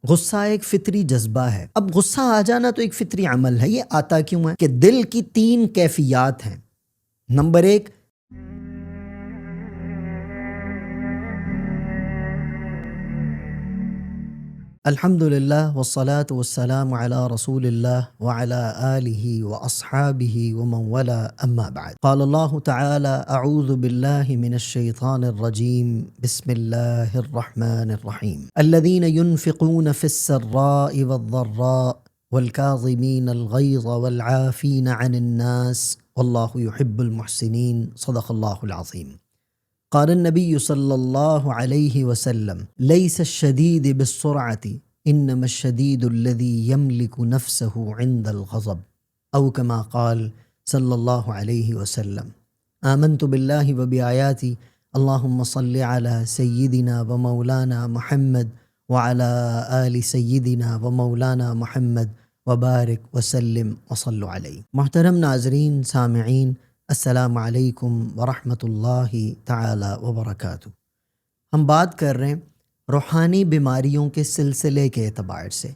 غصہ ایک فطری جذبہ ہے۔ اب غصہ آ جانا تو ایک فطری عمل ہے۔ یہ آتا کیوں ہے؟ کہ دل کی 3 کیفیات ہیں۔ نمبر 1، الحمدللہ والصلاة والسلام علی رسول اللہ وعلی آلہ واصحابہ ومن والا، اما بعد۔ قال اللہ تعالی اعوذ باللہ من الشیطان الرجیم، بسم اللہ الرحمن الرحیم۔ الذین ينفقون فی السراء والضراء والکاظمین الغیظ والعافین عن الناس واللہ يحب المحسنین، صدق اللہ العظیم۔ قال النبی صلی اللہ علیہ وسلم لیس الشدید بالسرعة انما الشدید الذی یملک نفسه عند الغضب، او کما قال صلی اللہ علیہ وسلم۔ آمنت باللہ وبآیاتی، اللہم صل علی سیدنا ومولانا محمد وعلی آل سیدنا ومولانا محمد وبارک وسلم وصلوا علیہ۔ محترم ناظرین، سامعین، السلام علیکم ورحمۃ اللہ تعالی وبرکاتہ۔ ہم بات کر رہے ہیں روحانی بیماریوں کے سلسلے کے اعتبار سے۔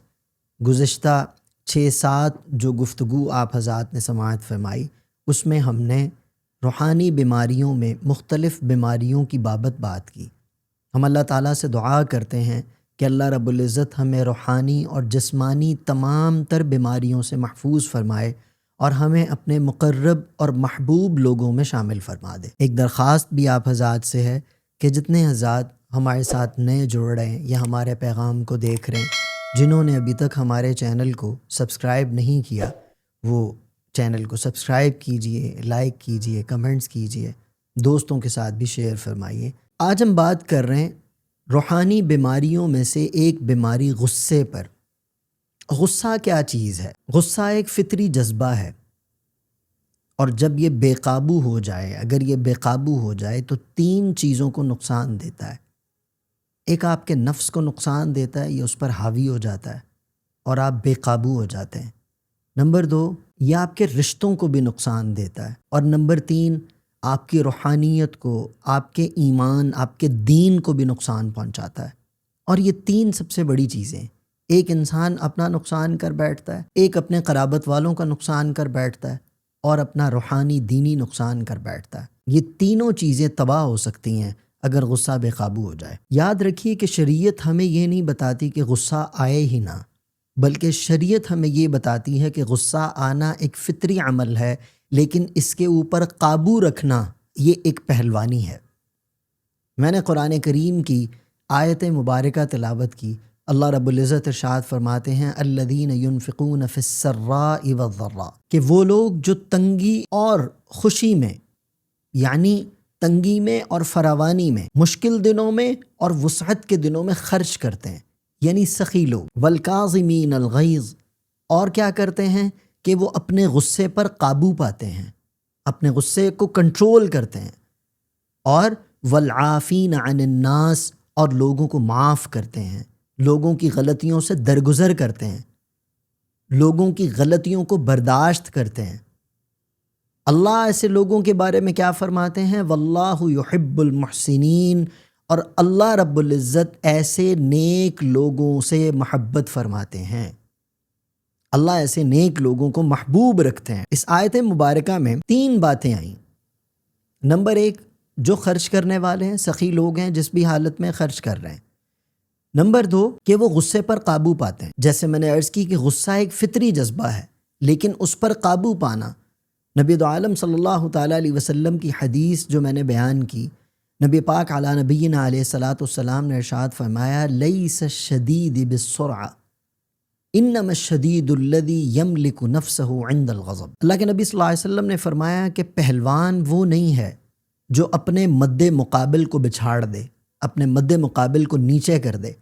گزشتہ 6-7 جو گفتگو آپ حضرات نے سماعت فرمائی، اس میں ہم نے روحانی بیماریوں میں مختلف بیماریوں کی بات کی۔ ہم اللہ تعالیٰ سے دعا کرتے ہیں کہ اللہ رب العزت ہمیں روحانی اور جسمانی تمام تر بیماریوں سے محفوظ فرمائے اور ہمیں اپنے مقرب اور محبوب لوگوں میں شامل فرما دے۔ ایک درخواست بھی آپ حضرات سے ہے کہ جتنے حضرات ہمارے ساتھ نئے جڑ رہے ہیں یا ہمارے پیغام کو دیکھ رہے ہیں، جنہوں نے ابھی تک ہمارے چینل کو سبسکرائب نہیں کیا، وہ چینل کو سبسکرائب کیجئے، لائک کیجئے، کمنٹس کیجئے، دوستوں کے ساتھ بھی شیئر فرمائیے۔ آج ہم بات کر رہے ہیں روحانی بیماریوں میں سے ایک بیماری غصے پر۔ غصہ کیا چیز ہے؟ غصہ ایک فطری جذبہ ہے، اور جب یہ بے قابو ہو جائے، اگر یہ بے قابو ہو جائے تو 3 چیزوں کو نقصان دیتا ہے۔ ایک آپ کے نفس کو نقصان دیتا ہے، یہ اس پر حاوی ہو جاتا ہے اور آپ بے قابو ہو جاتے ہیں۔ نمبر 2، یہ آپ کے رشتوں کو بھی نقصان دیتا ہے، اور نمبر 3، آپ کی روحانیت کو، آپ کے ایمان، آپ کے دین کو بھی نقصان پہنچاتا ہے۔ اور یہ 3 سب سے بڑی چیزیں ہیں۔ ایک انسان اپنا نقصان کر بیٹھتا ہے، ایک اپنے قرابت والوں کا نقصان کر بیٹھتا ہے، اور اپنا روحانی دینی نقصان کر بیٹھتا ہے۔ یہ تینوں چیزیں تباہ ہو سکتی ہیں اگر غصہ بے قابو ہو جائے۔ یاد رکھیے کہ شریعت ہمیں یہ نہیں بتاتی کہ غصہ آئے ہی نہ، بلکہ شریعت ہمیں یہ بتاتی ہے کہ غصہ آنا ایک فطری عمل ہے، لیکن اس کے اوپر قابو رکھنا یہ ایک پہلوانی ہے۔ میں نے قرآن کریم کی آیت مبارکہ تلاوت کی۔ اللہ رب العزت ارشاد فرماتے ہیں الذین ينفقون فی السراء والضراء، کہ وہ لوگ جو تنگی اور خوشی میں، یعنی تنگی میں اور فراوانی میں، مشکل دنوں میں اور وسعت کے دنوں میں خرچ کرتے ہیں، یعنی سخی لوگ۔ والکاظمین الغیظ، اور کیا کرتے ہیں کہ وہ اپنے غصے پر قابو پاتے ہیں، اپنے غصے کو کنٹرول کرتے ہیں، اور والعافین عن الناس، اور لوگوں کو معاف کرتے ہیں، لوگوں کی غلطیوں سے درگزر کرتے ہیں، لوگوں کی غلطیوں کو برداشت کرتے ہیں۔ اللہ ایسے لوگوں کے بارے میں کیا فرماتے ہیں؟ واللہ یحب المحسنین، اور اللہ رب العزت ایسے نیک لوگوں سے محبت فرماتے ہیں۔ اللہ ایسے نیک لوگوں کو محبوب رکھتے ہیں۔ اس آیت مبارکہ میں 3 باتیں آئیں۔ نمبر 1، جو خرچ کرنے والے ہیں، سخی لوگ ہیں، جس بھی حالت میں خرچ کر رہے ہیں۔ نمبر 2، کہ وہ غصے پر قابو پاتے ہیں۔ جیسے میں نے عرض کی کہ غصہ ایک فطری جذبہ ہے، لیکن اس پر قابو پانا، نبی دو عالم صلی اللہ تعالیٰ علیہ وسلم کی حدیث جو میں نے بیان کی، نبی پاک علی نبینا علیہ الصلاۃ والسلام نے ارشاد فرمایا لیس الشدید بالسرعہ انما الشدید الذی یملک نفسہ عند الغضب۔ اللہ کے نبی صلی اللہ علیہ وسلم نے فرمایا کہ پہلوان وہ نہیں ہے جو اپنے مد مقابل کو بچھاڑ دے، اپنے مد مقابل کو نیچے کر دے،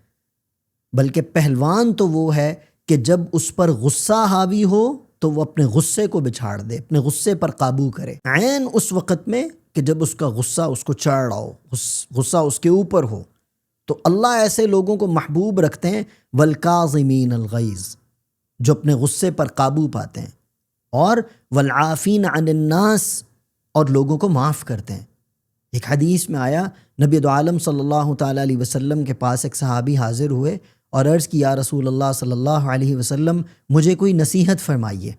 بلکہ پہلوان تو وہ ہے کہ جب اس پر غصہ حاوی ہو تو وہ اپنے غصے کو بچھاڑ دے، اپنے غصے پر قابو کرے، عین اس وقت میں کہ جب اس کا غصہ اس کو چڑھ رہا ہو، غصہ اس کے اوپر ہو۔ تو اللہ ایسے لوگوں کو محبوب رکھتے ہیں، والکاظمین الغیظ، جو اپنے غصے پر قابو پاتے ہیں، اور والعافین عن الناس، اور لوگوں کو معاف کرتے ہیں۔ ایک حدیث میں آیا، نبی دو عالم صلی اللہ تعالیٰ علیہ وسلم کے پاس ایک صحابی حاضر ہوئے اور عرض کی یا رسول اللہ صلی اللہ علیہ وسلم مجھے کوئی نصیحت فرمائیے۔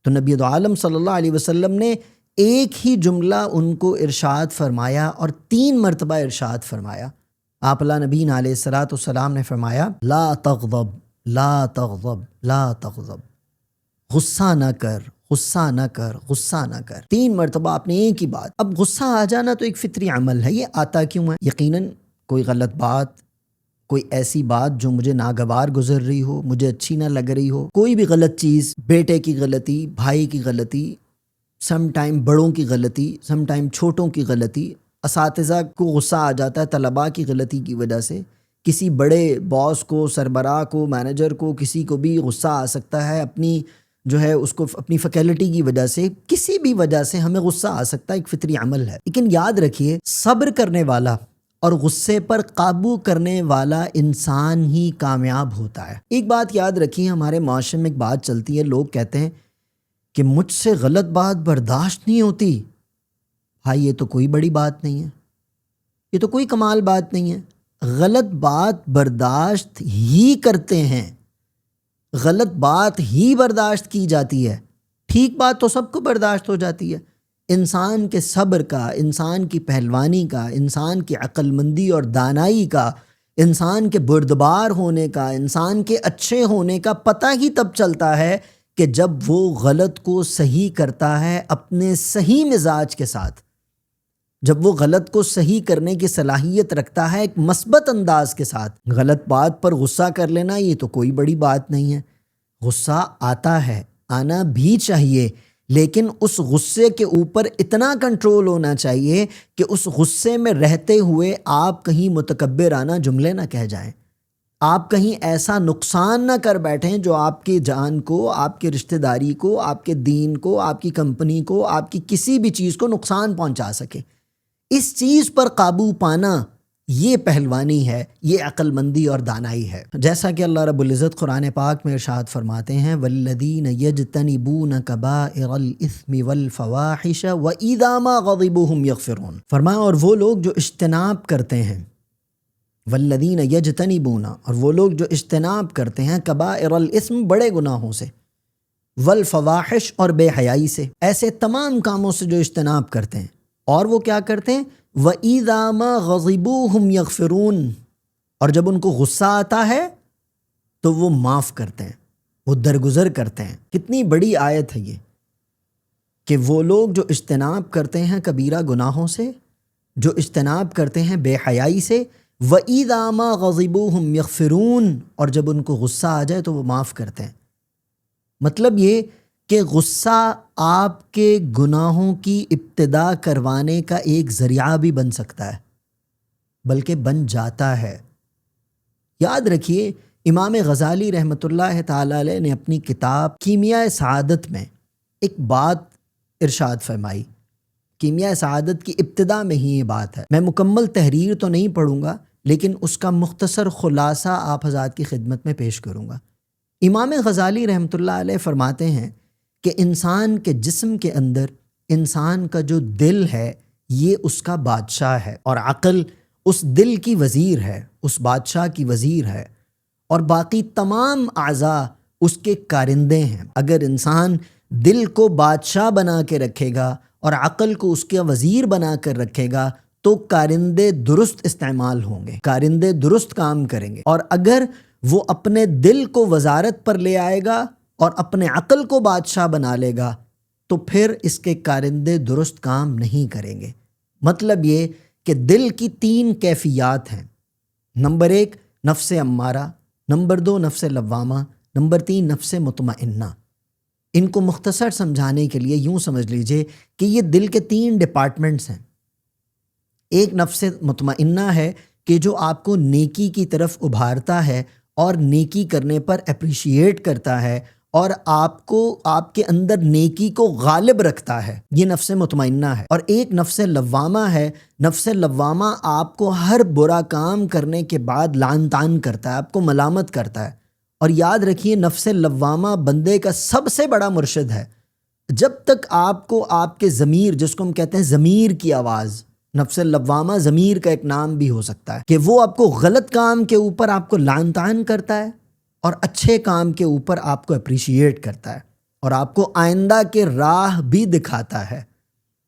تو نبی عالم صلی اللہ علیہ وسلم نے ایک ہی جملہ ان کو ارشاد فرمایا اور 3 مرتبہ ارشاد فرمایا۔ آپ اللہ نبی علیہ الصلاۃ والسلام نے فرمایا لا تغضب لا تغضب لا تغضب، غصہ نہ کر غصہ نہ کر غصہ نہ کر۔ 3 مرتبہ آپ نے ایک ہی بات۔ اب غصہ آ جانا تو ایک فطری عمل ہے، یہ آتا کیوں ہے؟ یقیناً کوئی غلط بات، کوئی ایسی بات جو مجھے ناگوار گزر رہی ہو، مجھے اچھی نہ لگ رہی ہو، کوئی بھی غلط چیز، بیٹے کی غلطی، بھائی کی غلطی، سم ٹائم بڑوں کی غلطی، سم ٹائم چھوٹوں کی غلطی، اساتذہ کو غصہ آ جاتا ہے طلباء کی غلطی کی وجہ سے، کسی بڑے باس کو، سربراہ کو، مینیجر کو، کسی کو بھی غصہ آ سکتا ہے، اپنی جو ہے اس کو اپنی فیکلٹی کی وجہ سے، کسی بھی وجہ سے ہمیں غصہ آ سکتا ہے، ایک فطری عمل ہے۔ لیکن یاد رکھیے صبر کرنے والا اور غصے پر قابو کرنے والا انسان ہی کامیاب ہوتا ہے۔ ایک بات یاد رکھیے، ہمارے معاشرے میں ایک بات چلتی ہے، لوگ کہتے ہیں کہ مجھ سے غلط بات برداشت نہیں ہوتی۔ بھائی یہ تو کوئی بڑی بات نہیں ہے، یہ تو کوئی کمال بات نہیں ہے۔ غلط بات برداشت ہی کرتے ہیں، غلط بات ہی برداشت کی جاتی ہے، ٹھیک بات تو سب کو برداشت ہو جاتی ہے۔ انسان کے صبر کا، انسان کی پہلوانی کا، انسان کی عقل مندی اور دانائی کا، انسان کے بردبار ہونے کا، انسان کے اچھے ہونے کا پتہ ہی تب چلتا ہے کہ جب وہ غلط کو صحیح کرتا ہے اپنے صحیح مزاج کے ساتھ، جب وہ غلط کو صحیح کرنے کی صلاحیت رکھتا ہے ایک مثبت انداز کے ساتھ۔ غلط بات پر غصہ کر لینا یہ تو کوئی بڑی بات نہیں ہے۔ غصہ آتا ہے، آنا بھی چاہیے، لیکن اس غصے کے اوپر اتنا کنٹرول ہونا چاہیے کہ اس غصے میں رہتے ہوئے آپ کہیں متکبرانہ جملے نہ کہہ جائیں، آپ کہیں ایسا نقصان نہ کر بیٹھیں جو آپ کی جان کو، آپ کے رشتہ داری کو، آپ کے دین کو، آپ کی کمپنی کو، آپ کی کسی بھی چیز کو نقصان پہنچا سکے۔ اس چیز پر قابو پانا یہ پہلوانی ہے، یہ عقل مندی اور دانائی ہے۔ جیسا کہ اللہ رب العزت قرآن پاک میں ارشاد فرماتے ہیں وَالَّذِينَ يَجْتَنِبُونَ كَبَائِرَ الْإِثْمِ وَالْفَوَاحِشَ وَإِذَا مَا غَضِبُوا هُمْ يَغْفِرُونَ۔ فرمایا اور وہ لوگ جو اجتناب کرتے ہیں، وَالَّذِينَ يَجْتَنِبُونَ، اور وہ لوگ جو اجتناب کرتے ہیں، کبائر الاسم، بڑے گناہوں سے، والفواحش، اور بے حیائی سے، ایسے تمام کاموں سے جو اجتناب کرتے ہیں، اور وہ کیا کرتے ہیں وَإِذَا مَا غَضِبُوا هُمْ يَغْفِرُونَ، اور جب ان کو غصہ آتا ہے تو وہ معاف کرتے ہیں، وہ درگزر کرتے ہیں۔ کتنی بڑی آیت ہے یہ کہ وہ لوگ جو اجتناب کرتے ہیں کبیرہ گناہوں سے، جو اجتناب کرتے ہیں بے حیائی سے، وَإِذَا مَا غَضِبُوا هُمْ يَغْفِرُونَ، اور جب ان کو غصہ آ جائے تو وہ معاف کرتے ہیں۔ مطلب یہ کہ غصہ آپ کے گناہوں کی ابتدا کروانے کا ایک ذریعہ بھی بن سکتا ہے، بلکہ بن جاتا ہے۔ یاد رکھیے امام غزالی رحمۃ اللہ تعالی علیہ نے اپنی کتاب کیمیائے سعادت میں ایک بات ارشاد فرمائی۔ کیمیائے سعادت کی ابتدا میں ہی یہ بات ہے، میں مکمل تحریر تو نہیں پڑھوں گا لیکن اس کا مختصر خلاصہ آپ حضرات کی خدمت میں پیش کروں گا۔ امام غزالی رحمۃ اللہ علیہ فرماتے ہیں کہ انسان کے جسم کے اندر انسان کا جو دل ہے یہ اس کا بادشاہ ہے، اور عقل اس دل کی وزیر ہے، اس بادشاہ کی وزیر ہے، اور باقی تمام اعضاء اس کے کارندے ہیں۔ اگر انسان دل کو بادشاہ بنا کے رکھے گا اور عقل کو اس کا وزیر بنا کر رکھے گا تو کارندے درست استعمال ہوں گے، کارندے درست کام کریں گے۔ اور اگر وہ اپنے دل کو وزارت پر لے آئے گا اور اپنے عقل کو بادشاہ بنا لے گا تو پھر اس کے کارندے درست کام نہیں کریں گے۔ مطلب یہ کہ دل کی 3 کیفیات ہیں، نمبر 1 نفس امارہ، نمبر 2 نفس لوامہ، نمبر 3 نفس مطمئنہ۔ ان کو مختصر سمجھانے کے لیے یوں سمجھ لیجئے کہ یہ دل کے 3 ڈپارٹمنٹس ہیں۔ ایک نفس مطمئنہ ہے کہ جو آپ کو نیکی کی طرف ابھارتا ہے اور نیکی کرنے پر اپریشیٹ کرتا ہے اور آپ کو، آپ کے اندر نیکی کو غالب رکھتا ہے، یہ نفس مطمئنہ ہے۔ اور ایک نفس لوامہ ہے، نفس لوامہ آپ کو ہر برا کام کرنے کے بعد لعن طعن کرتا ہے، آپ کو ملامت کرتا ہے۔ اور یاد رکھیے نفس لوامہ بندے کا سب سے بڑا مرشد ہے۔ جب تک آپ کو آپ کے ضمیر، جس کو ہم کہتے ہیں ضمیر کی آواز، نفس لوامہ ضمیر کا ایک نام بھی ہو سکتا ہے، کہ وہ آپ کو غلط کام کے اوپر آپ کو لعن طعن کرتا ہے اور اچھے کام کے اوپر آپ کو اپریشیٹ کرتا ہے اور آپ کو آئندہ کے راہ بھی دکھاتا ہے۔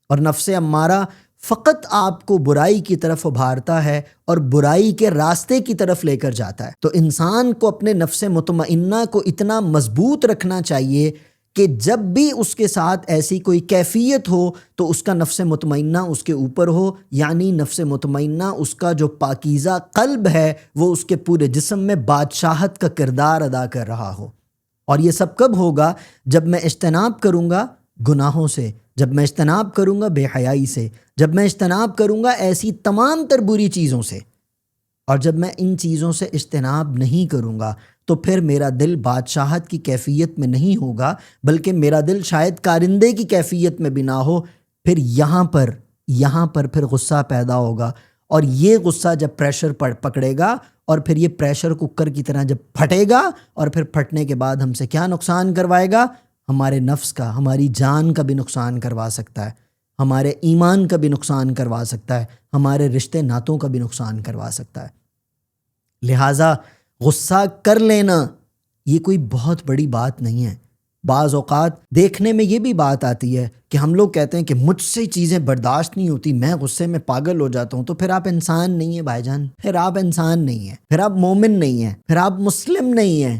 اور نفس امارہ فقط آپ کو برائی کی طرف ابھارتا ہے اور برائی کے راستے کی طرف لے کر جاتا ہے۔ تو انسان کو اپنے نفس مطمئنہ کو اتنا مضبوط رکھنا چاہیے کہ جب بھی اس کے ساتھ ایسی کوئی کیفیت ہو تو اس کا نفس مطمئنہ اس کے اوپر ہو، یعنی نفس مطمئنہ اس کا جو پاکیزہ قلب ہے وہ اس کے پورے جسم میں بادشاہت کا کردار ادا کر رہا ہو۔ اور یہ سب کب ہوگا؟ جب میں اجتناب کروں گا گناہوں سے، جب میں اجتناب کروں گا بے حیائی سے، جب میں اجتناب کروں گا ایسی تمام تر بری چیزوں سے۔ اور جب میں ان چیزوں سے اجتناب نہیں کروں گا تو پھر میرا دل بادشاہت کی کیفیت میں نہیں ہوگا، بلکہ میرا دل شاید کارندے کی کیفیت میں بھی نہ ہو۔ پھر یہاں پر پھر غصہ پیدا ہوگا، اور یہ غصہ جب پریشر پکڑے گا اور پھر یہ پریشر کوکر کی طرح جب پھٹے گا اور پھر پھٹنے کے بعد ہم سے کیا نقصان کروائے گا؟ ہمارے نفس کا، ہماری جان کا بھی نقصان کروا سکتا ہے، ہمارے ایمان کا بھی نقصان کروا سکتا ہے، ہمارے رشتے ناتوں کا بھی نقصان کروا سکتا ہے۔ لہٰذا غصہ کر لینا یہ کوئی بہت بڑی بات نہیں ہے۔ بعض اوقات دیکھنے میں یہ بھی بات آتی ہے کہ ہم لوگ کہتے ہیں کہ مجھ سے چیزیں برداشت نہیں ہوتی، میں غصے میں پاگل ہو جاتا ہوں۔ تو پھر آپ انسان نہیں ہیں بھائی جان، پھر آپ انسان نہیں ہیں، پھر آپ مومن نہیں ہیں، پھر آپ مسلم نہیں ہیں،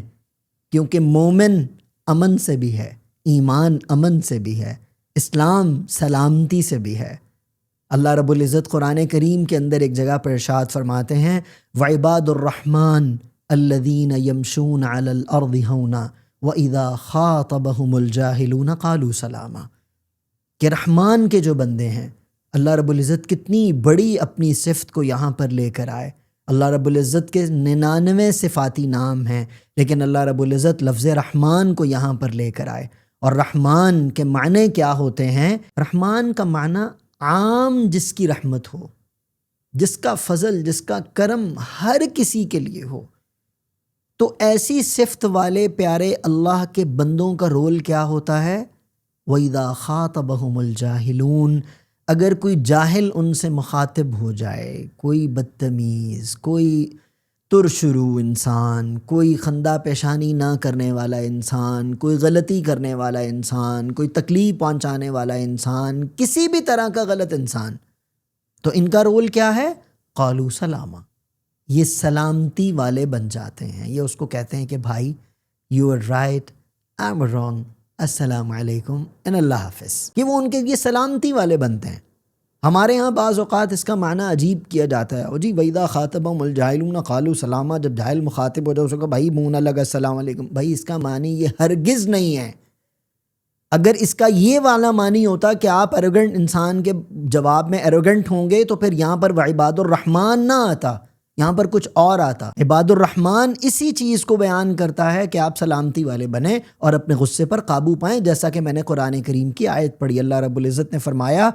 کیونکہ مومن امن سے بھی ہے، ایمان امن سے بھی ہے، اسلام سلامتی سے بھی ہے۔ اللہ رب العزت قرآن کریم کے اندر ایک جگہ پر ارشاد فرماتے ہیں وَعِبَادُ الرَّحْمَنِ الَّذِينَ يَمْشُونَ عَلَى الْأَرْضِ هَوْنًا وَإِذَا خَاطَبَهُمُ الْجَاهِلُونَ قَالُوا سَلَامًا، کہ رحمان کے جو بندے ہیں، اللہ رب العزت کتنی بڑی اپنی صفت کو یہاں پر لے کر آئے۔ اللہ رب العزت کے 99 صفاتی نام ہیں، لیکن اللہ رب العزت لفظ رحمان کو یہاں پر لے کر آئے۔ اور رحمان کے معنی کیا ہوتے ہیں؟ رحمان کا معنی عام جس کی رحمت ہو، جس کا فضل، جس کا کرم ہر کسی کے لیے ہو۔ تو ایسی صفت والے پیارے اللہ کے بندوں کا رول کیا ہوتا ہے؟ وَإِذَا خَاطَبَهُمُ الْجَاهِلُونَ، اگر کوئی جاہل ان سے مخاطب ہو جائے، کوئی بدتمیز، کوئی ترشرو انسان، کوئی خندہ پیشانی نہ کرنے والا انسان، کوئی غلطی کرنے والا انسان، کوئی تکلیف پہنچانے والا انسان، کسی بھی طرح کا غلط انسان، تو ان کا رول کیا ہے؟ قالوا سلاما، یہ سلامتی والے بن جاتے ہیں۔ یہ اس کو کہتے ہیں کہ بھائی you are right, I am wrong, السلام علیکم and اللہ حافظ، کہ وہ ان کے یہ سلامتی والے بنتے ہیں۔ ہمارے ہاں بعض اوقات اس کا معنی عجیب کیا جاتا ہے، اور جی وَإِذَا خَاطَبَهُمُ الْجَاهِلُونَ قَالُوا سَلَامًا، جب جاہل مخاطب ہو جائے اس کو بھائی منہ نہ لگا السلام علیکم۔ بھائی اس کا معنی یہ ہرگز نہیں ہے۔ اگر اس کا یہ والا معنی ہوتا کہ آپ ایروگنٹ انسان کے جواب میں ایروگنٹ ہوں گے تو پھر یہاں پر وعباد الرحمن نہ آتا، یہاں پر کچھ اور آتا۔ عباد الرحمن اسی چیز کو بیان کرتا ہے کہ آپ سلامتی والے بنیں اور اپنے غصے پر قابو پائیں، جیسا کہ میں نے قرآن کریم کی آیت پڑھی۔ اللہ رب العزت نے فرمایا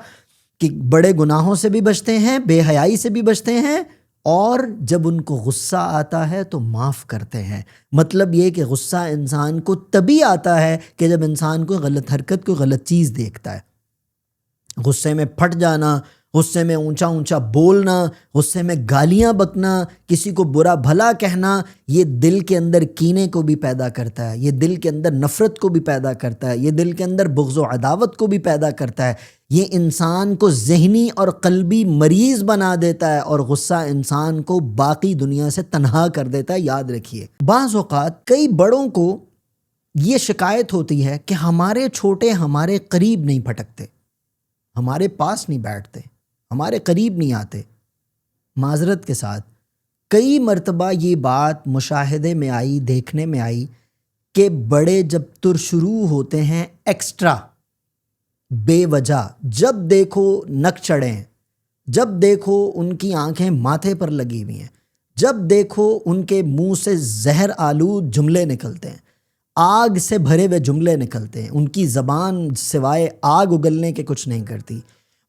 کہ بڑے گناہوں سے بھی بچتے ہیں، بے حیائی سے بھی بچتے ہیں، اور جب ان کو غصہ آتا ہے تو معاف کرتے ہیں۔ مطلب یہ کہ غصہ انسان کو تبھی آتا ہے کہ جب انسان کوئی غلط حرکت، کوئی غلط چیز دیکھتا ہے۔ غصے میں پھٹ جانا، غصے میں اونچا اونچا بولنا، غصے میں گالیاں بکنا، کسی کو برا بھلا کہنا، یہ دل کے اندر کینے کو بھی پیدا کرتا ہے، یہ دل کے اندر نفرت کو بھی پیدا کرتا ہے، یہ دل کے اندر بغض و عداوت کو بھی پیدا کرتا ہے۔ یہ انسان کو ذہنی اور قلبی مریض بنا دیتا ہے، اور غصہ انسان کو باقی دنیا سے تنہا کر دیتا ہے۔ یاد رکھیے، بعض اوقات کئی بڑوں کو یہ شکایت ہوتی ہے کہ ہمارے چھوٹے ہمارے قریب نہیں پھٹکتے، ہمارے پاس نہیں بیٹھتے، ہمارے قریب نہیں آتے۔ معذرت کے ساتھ کئی مرتبہ یہ بات مشاہدے میں آئی، دیکھنے میں آئی کہ بڑے جب ترشروع ہوتے ہیں ایکسٹرا، بے وجہ، جب دیکھو نک چڑھے ہیں، جب دیکھو ان کی آنکھیں ماتھے پر لگی ہوئی ہیں، جب دیکھو ان کے منہ سے زہر آلود جملے نکلتے ہیں، آگ سے بھرے ہوئے جملے نکلتے ہیں، ان کی زبان سوائے آگ اگلنے کے کچھ نہیں کرتی،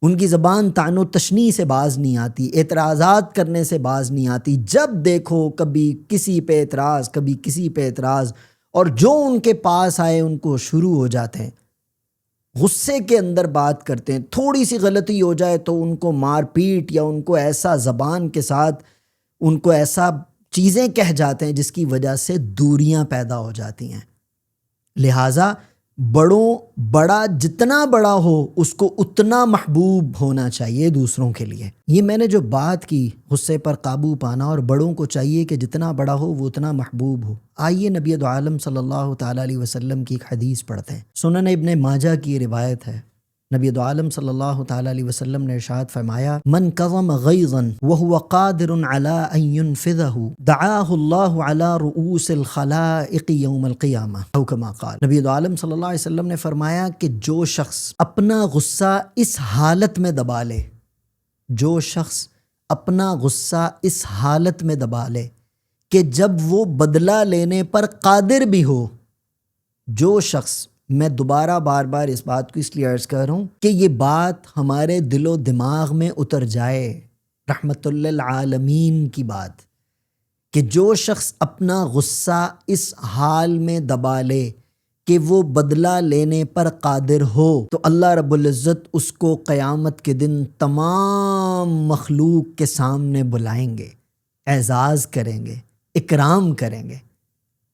ان کی زبان طعن و تشنیع سے باز نہیں آتی، اعتراضات کرنے سے باز نہیں آتی۔ جب دیکھو کبھی کسی پہ اعتراض، کبھی کسی پہ اعتراض، اور جو ان کے پاس آئے ان کو شروع ہو جاتے ہیں غصے کے اندر بات کرتے ہیں، تھوڑی سی غلطی ہو جائے تو ان کو مار پیٹ یا ان کو ایسا زبان کے ساتھ ان کو ایسا چیزیں کہہ جاتے ہیں جس کی وجہ سے دوریاں پیدا ہو جاتی ہیں۔ لہٰذا بڑا جتنا بڑا ہو اس کو اتنا محبوب ہونا چاہیے دوسروں کے لیے۔ یہ میں نے جو بات کی غصے پر قابو پانا، اور بڑوں کو چاہیے کہ جتنا بڑا ہو وہ اتنا محبوب ہو۔ آئیے نبی دو عالم صلی اللہ تعالیٰ علیہ وسلم کی ایک حدیث پڑھتے ہیں۔ سنن ابن ماجہ کی روایت ہے، نبی دو عالم صلی اللہ تعالیٰ علیہ وسلم نے ارشاد فرمایا، من کظم غیظا وهو قادر على ان ينفذه دعاه الله على رؤوس الخلائق یوم القیامہ، او کما قال۔ نبی دو عالم صلی اللہ علیہ وسلم نے فرمایا کہ جو شخص اپنا غصہ اس حالت میں دبا لے، جو شخص اپنا غصہ اس حالت میں دبا لے کہ جب وہ بدلہ لینے پر قادر بھی ہو، جو شخص، میں دوبارہ بار بار اس بات کو اس لیے عرض کر رہا ہوں کہ یہ بات ہمارے دل و دماغ میں اتر جائے، رحمت للعالمین کی بات، کہ جو شخص اپنا غصہ اس حال میں دبا لے کہ وہ بدلہ لینے پر قادر ہو، تو اللہ رب العزت اس کو قیامت کے دن تمام مخلوق کے سامنے بلائیں گے، اعزاز کریں گے، اکرام کریں گے۔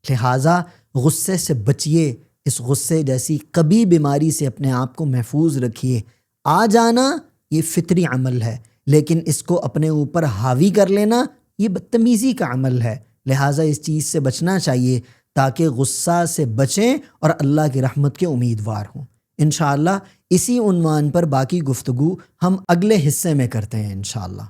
لہٰذا غصے سے بچیے، اس غصے جیسی کبھی بیماری سے اپنے آپ کو محفوظ رکھیے۔ آ جانا یہ فطری عمل ہے، لیکن اس کو اپنے اوپر حاوی کر لینا یہ بدتمیزی کا عمل ہے۔ لہٰذا اس چیز سے بچنا چاہیے تاکہ غصہ سے بچیں اور اللہ کی رحمت کے امیدوار ہوں۔ انشاءاللہ اسی عنوان پر باقی گفتگو ہم اگلے حصے میں کرتے ہیں انشاءاللہ۔